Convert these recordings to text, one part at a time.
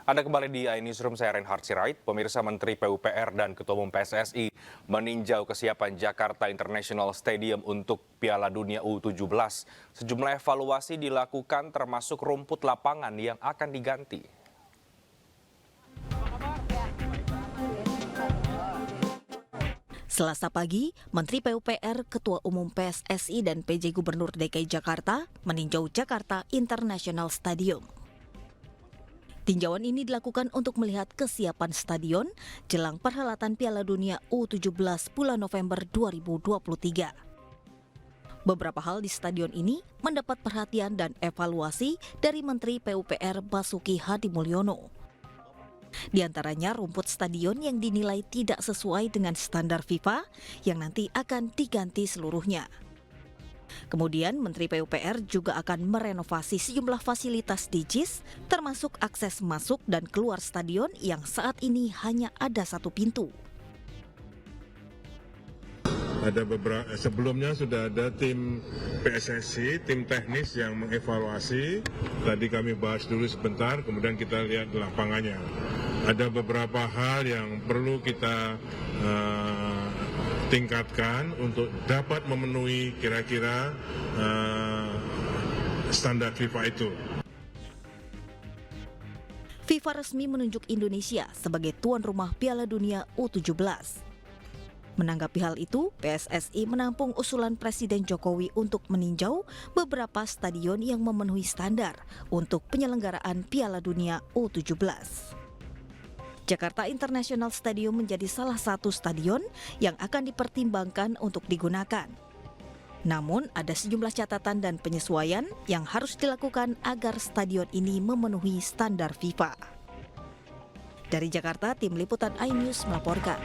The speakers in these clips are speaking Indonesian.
Anda kembali di iNewsroom, saya Reinhard Sirait. Pemirsa, Menteri PUPR dan Ketua Umum PSSI meninjau kesiapan Jakarta International Stadium untuk Piala Dunia U17. Sejumlah evaluasi dilakukan termasuk rumput lapangan yang akan diganti. Selasa pagi, Menteri PUPR, Ketua Umum PSSI dan PJ Gubernur DKI Jakarta meninjau Jakarta International Stadium. Tinjauan ini dilakukan untuk melihat kesiapan stadion jelang perhelatan Piala Dunia U17 bulan November 2023. Beberapa hal di stadion ini mendapat perhatian dan evaluasi dari Menteri PUPR Basuki Hadimulyono. Di antaranya rumput stadion yang dinilai tidak sesuai dengan standar FIFA yang nanti akan diganti seluruhnya. Kemudian Menteri PUPR juga akan merenovasi sejumlah fasilitas di JIS, termasuk akses masuk dan keluar stadion yang saat ini hanya ada satu pintu. Sebelumnya sudah ada tim PSSI, tim teknis yang mengevaluasi. Tadi kami bahas dulu sebentar, kemudian kita lihat di lapangannya. Ada beberapa hal yang perlu kita tingkatkan untuk dapat memenuhi kira-kira standar FIFA itu. FIFA resmi menunjuk Indonesia sebagai tuan rumah Piala Dunia U17. Menanggapi hal itu, PSSI menampung usulan Presiden Jokowi untuk meninjau beberapa stadion yang memenuhi standar untuk penyelenggaraan Piala Dunia U17. Jakarta International Stadium menjadi salah satu stadion yang akan dipertimbangkan untuk digunakan. Namun, ada sejumlah catatan dan penyesuaian yang harus dilakukan agar stadion ini memenuhi standar FIFA. Dari Jakarta, Tim Liputan iNews melaporkan.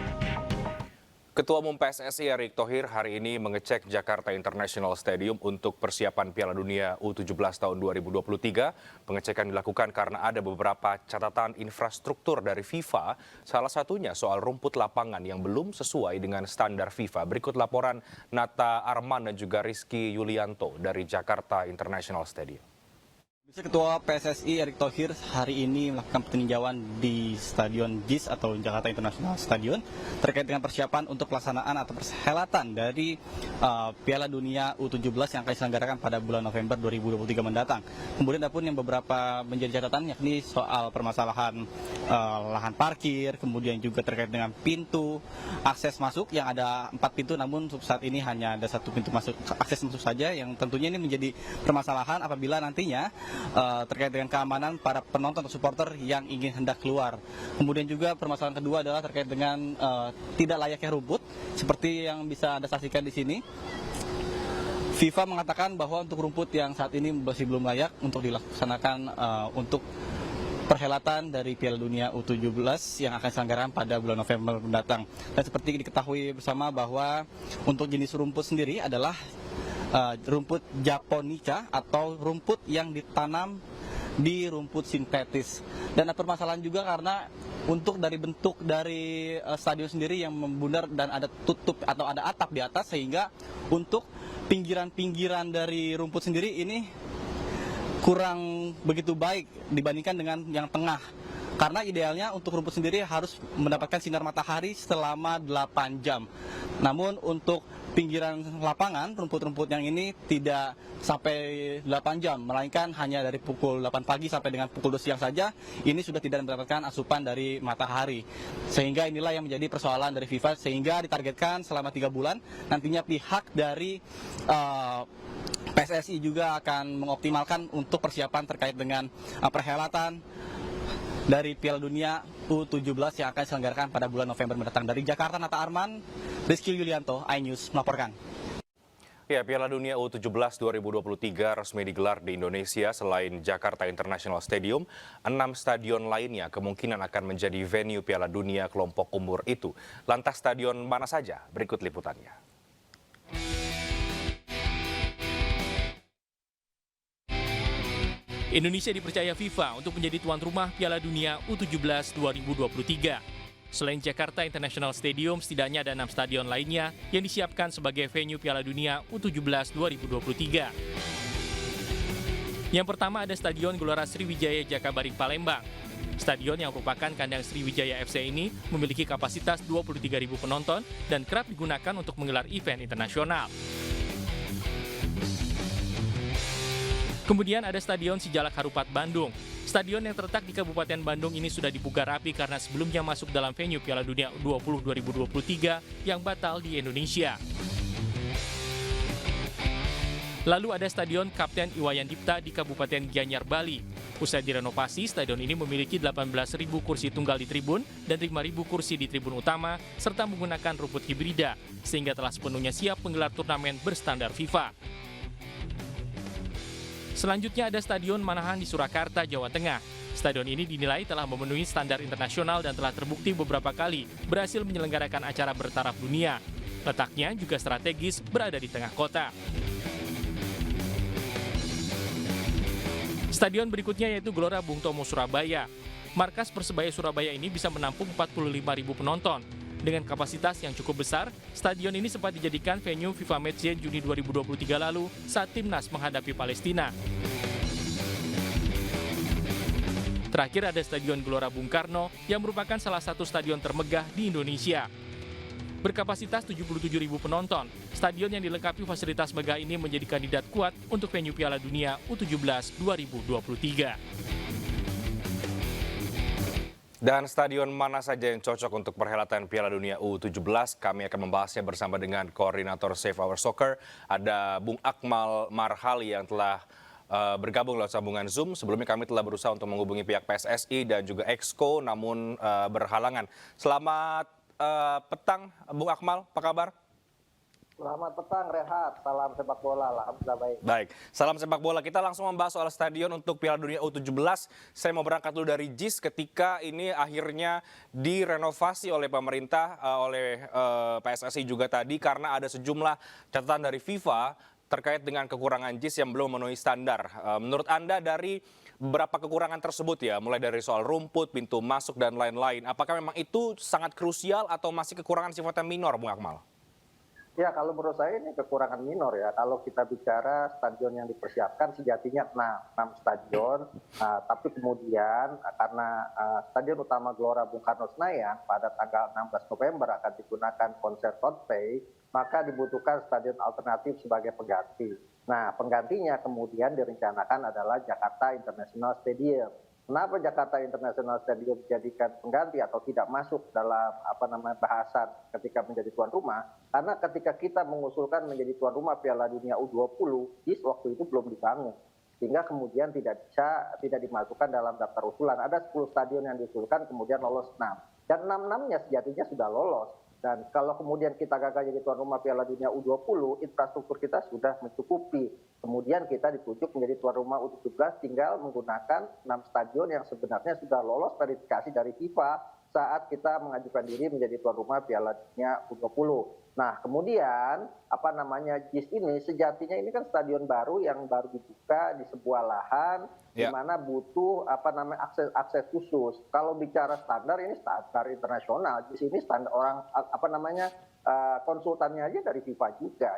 Ketua Umum PSSI Erick Thohir hari ini mengecek Jakarta International Stadium untuk persiapan Piala Dunia U17 tahun 2023. Pengecekan dilakukan karena ada beberapa catatan infrastruktur dari FIFA, salah satunya soal rumput lapangan yang belum sesuai dengan standar FIFA. Berikut laporan Nata Arman dan juga Rizky Yulianto dari Jakarta International Stadium. Ketua PSSI Erick Thohir hari ini melakukan peninjauan di Stadion JIS atau Jakarta International Stadium terkait dengan persiapan untuk pelaksanaan atau perhelatan dari Piala Dunia U17 yang akan diselenggarakan pada bulan November 2023 mendatang. Kemudian ada pun yang beberapa menjadi catatan yakni soal permasalahan lahan parkir, kemudian juga terkait dengan pintu akses masuk yang ada 4 pintu, namun untuk saat ini hanya ada 1 pintu masuk akses masuk saja, yang tentunya ini menjadi permasalahan apabila nantinya terkait dengan keamanan para penonton atau supporter yang ingin hendak keluar. Kemudian juga permasalahan kedua adalah terkait dengan tidak layaknya rumput seperti yang bisa Anda saksikan di sini. FIFA mengatakan bahwa untuk rumput yang saat ini masih belum layak untuk dilaksanakan untuk perhelatan dari Piala Dunia U17 yang akan diselenggarakan pada bulan November mendatang. Dan seperti diketahui bersama bahwa untuk jenis rumput sendiri adalah rumput Japonica atau rumput yang ditanam di rumput sintetis. Dan ada permasalahan juga karena untuk dari bentuk dari stadion sendiri yang membundar dan ada tutup atau ada atap di atas, sehingga untuk pinggiran-pinggiran dari rumput sendiri ini kurang begitu baik dibandingkan dengan yang tengah. Karena idealnya untuk rumput sendiri harus mendapatkan sinar matahari selama 8 jam. Namun untuk pinggiran lapangan, rumput-rumput yang ini tidak sampai 8 jam, melainkan hanya dari pukul 8 pagi sampai dengan pukul 2 siang saja, ini sudah tidak mendapatkan asupan dari matahari. Sehingga inilah yang menjadi persoalan dari FIFA, sehingga ditargetkan selama 3 bulan, nantinya pihak dari PSSI juga akan mengoptimalkan untuk persiapan terkait dengan perhelatan dari Piala Dunia U17 yang akan diselenggarakan pada bulan November mendatang. Dari Jakarta, Nata Arman, Rizky Yulianto, iNews melaporkan. Ya, Piala Dunia U17 2023 resmi digelar di Indonesia. Selain Jakarta International Stadium, 6 stadion lainnya kemungkinan akan menjadi venue Piala Dunia kelompok umur itu. Lantas stadion mana saja? Berikut liputannya. Indonesia dipercaya FIFA untuk menjadi tuan rumah Piala Dunia U17 2023. Selain Jakarta International Stadium, setidaknya ada 6 stadion lainnya yang disiapkan sebagai venue Piala Dunia U17 2023. Yang pertama ada Stadion Gelora Sriwijaya Jakabaring Palembang. Stadion yang merupakan kandang Sriwijaya FC ini memiliki kapasitas 23.000 penonton dan kerap digunakan untuk menggelar event internasional. Kemudian ada Stadion Sijalak Harupat Bandung. Stadion yang terletak di Kabupaten Bandung ini sudah dibuka rapi karena sebelumnya masuk dalam venue Piala Dunia U20 2023 yang batal di Indonesia. Lalu ada Stadion Kapten Iwayan Dipta di Kabupaten Gianyar, Bali. Usai direnovasi, stadion ini memiliki 18.000 kursi tunggal di tribun dan 5.000 kursi di tribun utama, serta menggunakan rumput hibrida, sehingga telah sepenuhnya siap menggelar turnamen berstandar FIFA. Selanjutnya ada Stadion Manahan di Surakarta, Jawa Tengah. Stadion ini dinilai telah memenuhi standar internasional dan telah terbukti beberapa kali berhasil menyelenggarakan acara bertaraf dunia. Letaknya juga strategis, berada di tengah kota. Stadion berikutnya yaitu Gelora Bung Tomo, Surabaya. Markas Persebaya Surabaya ini bisa menampung 45.000 penonton. Dengan kapasitas yang cukup besar, stadion ini sempat dijadikan venue FIFA Matchday Juni 2023 lalu saat timnas menghadapi Palestina. Terakhir ada Stadion Gelora Bung Karno yang merupakan salah satu stadion termegah di Indonesia. Berkapasitas 77.000 penonton, stadion yang dilengkapi fasilitas megah ini menjadi kandidat kuat untuk venue Piala Dunia U17 2023. Dan stadion mana saja yang cocok untuk perhelatan Piala Dunia U17? Kami akan membahasnya bersama dengan koordinator Save Our Soccer. Ada Bung Akmal Marhali yang telah bergabung lewat sambungan Zoom. Sebelumnya kami telah berusaha untuk menghubungi pihak PSSI dan juga Exco, namun berhalangan. Selamat petang, Bung Akmal, apa kabar? Selamat petang, Rehat. Salam sepak bola, alhamdulillah baik. Baik, salam sepak bola. Kita langsung membahas soal stadion untuk Piala Dunia U17. Saya mau berangkat dulu dari JIS ketika ini akhirnya direnovasi oleh pemerintah, oleh PSSI juga tadi, karena ada sejumlah catatan dari FIFA terkait dengan kekurangan JIS yang belum memenuhi standar. Menurut Anda dari beberapa kekurangan tersebut ya, mulai dari soal rumput, pintu masuk, dan lain-lain, apakah memang itu sangat krusial atau masih kekurangan sifatnya minor, Bung Akmal? Ya, kalau menurut saya ini kekurangan minor ya. Kalau kita bicara stadion yang dipersiapkan sejatinya 6 stadion, tapi kemudian karena stadion utama Gelora Bung Karno Senayan pada tanggal 16 November akan digunakan konser Coldplay, maka dibutuhkan stadion alternatif sebagai pengganti. Nah, penggantinya kemudian direncanakan adalah Jakarta International Stadium. Kenapa Jakarta International Stadium dijadikan pengganti atau tidak masuk dalam bahasan ketika menjadi tuan rumah? Karena ketika kita mengusulkan menjadi tuan rumah Piala Dunia U20, JIS waktu itu belum dibangun, sehingga kemudian tidak dimasukkan dalam daftar usulan. Ada 10 stadion yang diusulkan, kemudian lolos 6, dan 6-6-nya sejatinya sudah lolos. Dan kalau kemudian kita gagal jadi tuan rumah Piala Dunia U20, infrastruktur kita sudah mencukupi. Kemudian kita ditunjuk menjadi tuan rumah U17, tinggal menggunakan 6 stadion yang sebenarnya sudah lolos verifikasi dari FIFA saat kita mengajukan diri menjadi tuan rumah Piala Dunia U20. Nah, kemudian JIS ini sejatinya ini kan stadion baru yang baru dibuka di sebuah lahan di mana butuh akses khusus. Kalau bicara standar, ini standar internasional. Di sini standar orang konsultannya aja dari FIFA juga.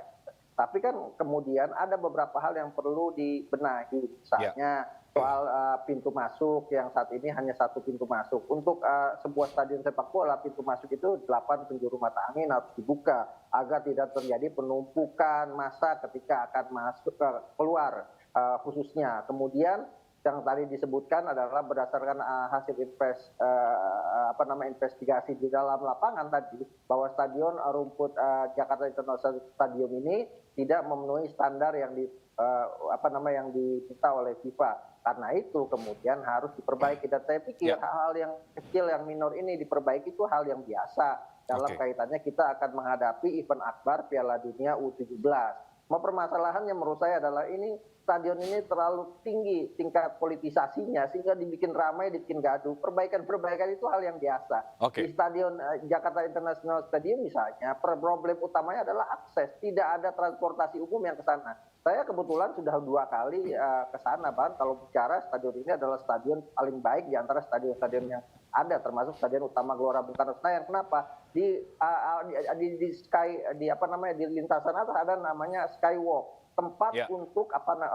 Tapi kan kemudian ada beberapa hal yang perlu dibenahi, misalnya soal pintu masuk yang saat ini hanya 1 pintu masuk. Untuk sebuah stadion sepak bola, pintu masuk itu 8 penjuru mata angin harus dibuka agar tidak terjadi penumpukan massa ketika akan masuk keluar khususnya. Kemudian yang tadi disebutkan adalah berdasarkan hasil investigasi di dalam lapangan tadi, bahwa stadion rumput Jakarta International Stadium ini tidak memenuhi standar yang diminta oleh FIFA. Karena itu kemudian harus diperbaiki, dan saya pikir hal-hal yang kecil yang minor ini diperbaiki itu hal yang biasa dalam kaitannya kita akan menghadapi event akbar Piala Dunia U17. Permasalahannya menurut saya adalah ini stadion ini terlalu tinggi tingkat politisasinya sehingga dibikin ramai, dibikin gaduh. Perbaikan itu hal yang biasa. Di stadion Jakarta International Stadium misalnya, problem utamanya adalah akses. Tidak ada transportasi umum yang ke sana. Saya kebetulan sudah 2 kali ke sana, Bang. Kalau bicara stadion ini adalah stadion paling baik di antara stadion-stadion yang ada, termasuk stadion utama Gelora Bung Karno Senayan. Kenapa? Di lintasan atas ada namanya skywalk, tempat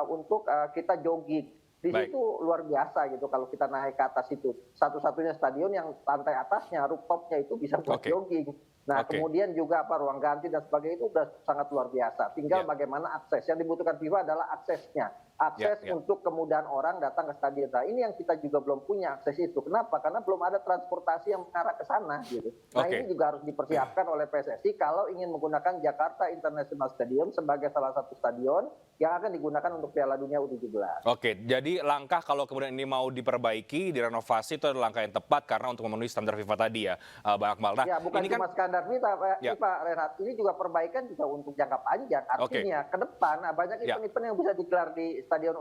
untuk kita jogging. Di Baik. situ luar biasa gitu kalau kita naik ke atas itu. Satu-satunya stadion yang lantai atasnya, rooftopnya itu bisa buat Oke. jogging. Nah, Oke. kemudian juga ruang ganti dan sebagainya itu sudah sangat luar biasa. Tinggal Ya. bagaimana akses. Yang dibutuhkan FIFA adalah aksesnya. Akses Ya. untuk kemudahan orang datang ke stadion. Nah, ini yang kita juga belum punya akses itu. Kenapa? Karena belum ada transportasi yang mengarah ke sana gitu. Nah, Oke. ini juga harus dipersiapkan oleh PSSI kalau ingin menggunakan Jakarta International Stadium sebagai salah satu stadion yang akan digunakan untuk Piala Dunia U17. Oke, jadi langkah kalau kemudian ini mau diperbaiki, direnovasi itu adalah langkah yang tepat karena untuk memenuhi standar FIFA tadi ya, Bang Akmal. Nah, Ya, bukan ini cuma kan standar FIFA, Ya. FIFA, Renhat. Ini juga perbaikan juga untuk jangka panjang. Artinya ke depan banyak Ya. event-event yang bisa digelar di Stadion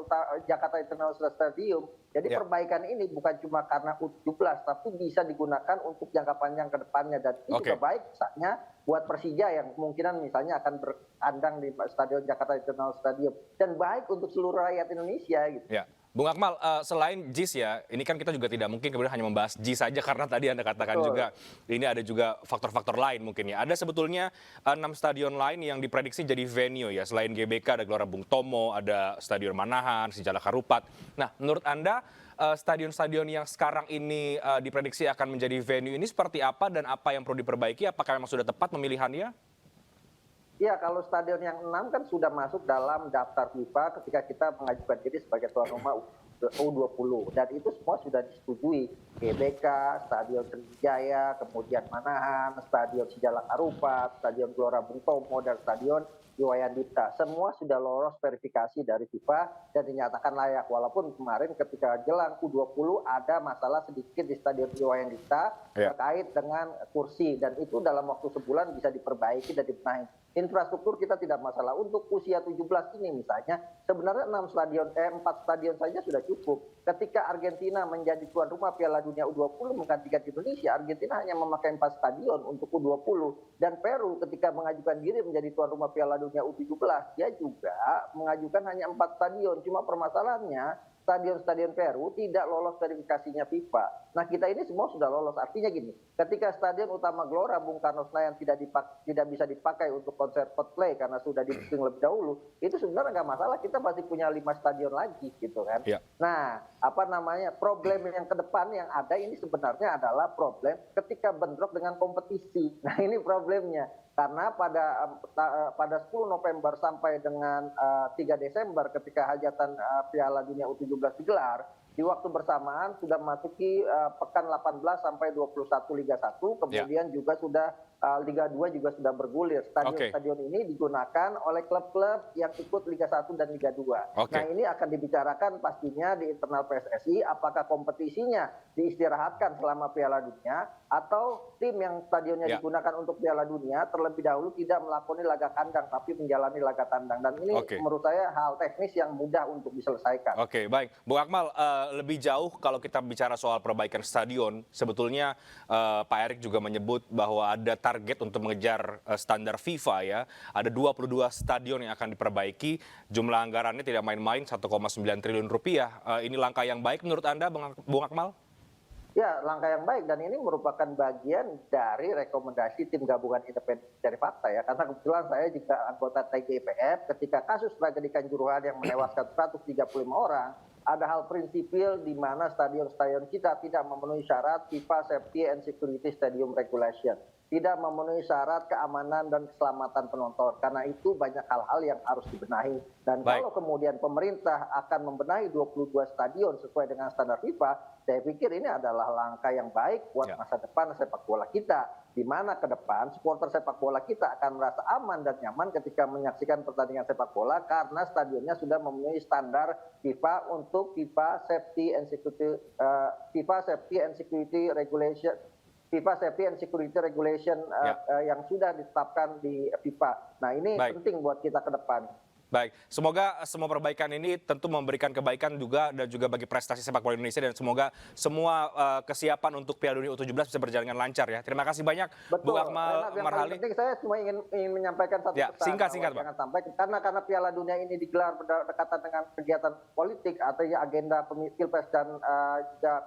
Jakarta International Stadium. Jadi Ya. perbaikan ini bukan cuma karena U17, tapi bisa digunakan untuk jangka panjang ke depannya. Dan itu Oke. juga baik misalnya buat Persija yang kemungkinan misalnya akan berkandang di Stadion Jakarta International Stadium. Dan baik untuk seluruh rakyat Indonesia gitu. ya, Bung Akmal, selain JIS ya, ini kan kita juga tidak mungkin kemudian hanya membahas JIS saja karena tadi Anda katakan Betul. juga ini ada juga faktor-faktor lain mungkin ya. Ada sebetulnya 6 stadion lain yang diprediksi jadi venue ya. Selain GBK ada Gelora Bung Tomo, ada Stadion Manahan, Sijalak Harupat. Nah, menurut Anda stadion-stadion yang sekarang ini diprediksi akan menjadi venue ini seperti apa dan apa yang perlu diperbaiki? Apakah memang sudah tepat pemilihannya? Ya, kalau stadion yang 6 kan sudah masuk dalam daftar FIFA ketika kita mengajukan diri sebagai tuan rumah U20. Dan itu semua sudah disetujui. GBK, Stadion Sriwijaya, kemudian Manahan, Stadion Sijalak Harupat, Stadion Gelora Bung Tomo, dan Stadion Iwayan Dipta. Semua sudah lolos verifikasi dari FIFA dan dinyatakan layak. Walaupun kemarin ketika jelang U20 ada masalah sedikit di Stadion Iwayan Dipta terkait dengan kursi. Dan itu dalam waktu sebulan bisa diperbaiki dan dibenahi. Infrastruktur kita tidak masalah. Untuk usia 17 ini misalnya, sebenarnya 4 stadion saja sudah cukup. Ketika Argentina menjadi tuan rumah Piala Dunia U20 menggantikan Indonesia, Argentina hanya memakai 4 stadion untuk U20. Dan Peru ketika mengajukan diri menjadi tuan rumah Piala Dunia U17, dia juga mengajukan hanya 4 stadion. Cuma permasalahannya, stadion-stadion Peru tidak lolos verifikasinya FIFA. Nah, kita ini semua sudah lolos. Artinya gini, ketika stadion utama Gelora Bung Karno Senayan tidak bisa dipakai untuk konser Coldplay karena sudah di-booking lebih dahulu, itu sebenarnya nggak masalah. Kita masih punya 5 stadion lagi gitu kan. Ya. Nah, problem yang ke depan yang ada ini sebenarnya adalah problem ketika bentrok dengan kompetisi. Nah, ini problemnya. Karena pada 10 November sampai dengan 3 Desember ketika hajatan Piala Dunia U17 digelar, di waktu bersamaan sudah memasuki pekan 18 sampai 21 Liga 1, kemudian juga sudah Liga 2 juga sudah bergulir. Stadion ini digunakan oleh klub-klub yang ikut Liga 1 dan Liga 2. Nah, ini akan dibicarakan pastinya di internal PSSI apakah kompetisinya diistirahatkan selama Piala Dunia atau tim yang stadionnya digunakan untuk Piala Dunia terlebih dahulu tidak melakoni laga kandang tapi menjalani laga tandang. Dan ini menurut saya hal teknis yang mudah untuk diselesaikan. Oke, baik. Bung Akmal, lebih jauh kalau kita bicara soal perbaikan stadion, sebetulnya Pak Erik juga menyebut bahwa ada target untuk mengejar standar FIFA ya. Ada 22 stadion yang akan diperbaiki, jumlah anggarannya tidak main-main 1,9 triliun rupiah. Ini langkah yang baik menurut Anda, Bung Akmal? Ya, langkah yang baik dan ini merupakan bagian dari rekomendasi tim gabungan independen dari fakta ya. Karena kebetulan saya juga anggota TGIPF ketika kasus tragedi Kanjuruhan yang menewaskan 135 orang, ada hal prinsipil di mana stadion-stadion kita tidak memenuhi syarat FIFA Safety and Security Stadium Regulation. Tidak memenuhi syarat keamanan dan keselamatan penonton. Karena itu banyak hal-hal yang harus dibenahi. Dan kalau kemudian pemerintah akan membenahi 22 stadion sesuai dengan standar FIFA, saya pikir ini adalah langkah yang baik buat masa depan sepak bola kita. Di mana ke depan supporter sepak bola kita akan merasa aman dan nyaman ketika menyaksikan pertandingan sepak bola karena stadionnya sudah memenuhi standar FIFA untuk FIFA Safety and Security Regulation. FIFA Safety and Security Regulation yang sudah ditetapkan di FIFA. Nah, ini penting buat kita ke depan. Baik, semoga semua perbaikan ini tentu memberikan kebaikan juga dan juga bagi prestasi sepak bola Indonesia dan semoga semua kesiapan untuk Piala Dunia U17 bisa berjalan dengan lancar ya. Terima kasih banyak, Bung Akmal Marhali. Penting saya cuma ingin menyampaikan satu pesan. Singkat, Pak. Jangan sampai karena Piala Dunia ini digelar berdekatan dengan kegiatan politik atau agenda Pilpres dan juga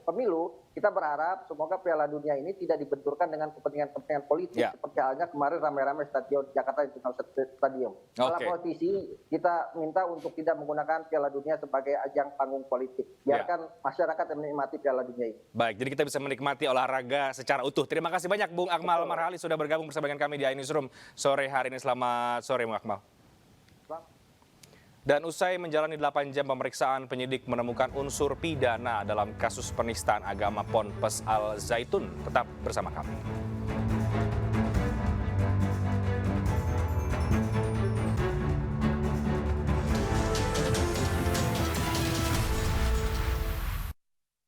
pemilu. Kita berharap semoga Piala Dunia ini tidak dibenturkan dengan kepentingan-kepentingan politik seperti halnya kemarin ramai-ramai stadion Jakarta International Stadium. Para politisi kita minta untuk tidak menggunakan Piala Dunia sebagai ajang panggung politik. Biarkan masyarakat yang menikmati Piala Dunia ini. Baik, jadi kita bisa menikmati olahraga secara utuh. Terima kasih banyak Bung Akmal Marhali sudah bergabung bersama dengan kami di iNewsroom sore hari ini. Selamat sore Bung Akmal. Dan usai menjalani 8 jam pemeriksaan, penyidik menemukan unsur pidana dalam kasus penistaan agama Ponpes Al Zaitun. Tetap bersama kami.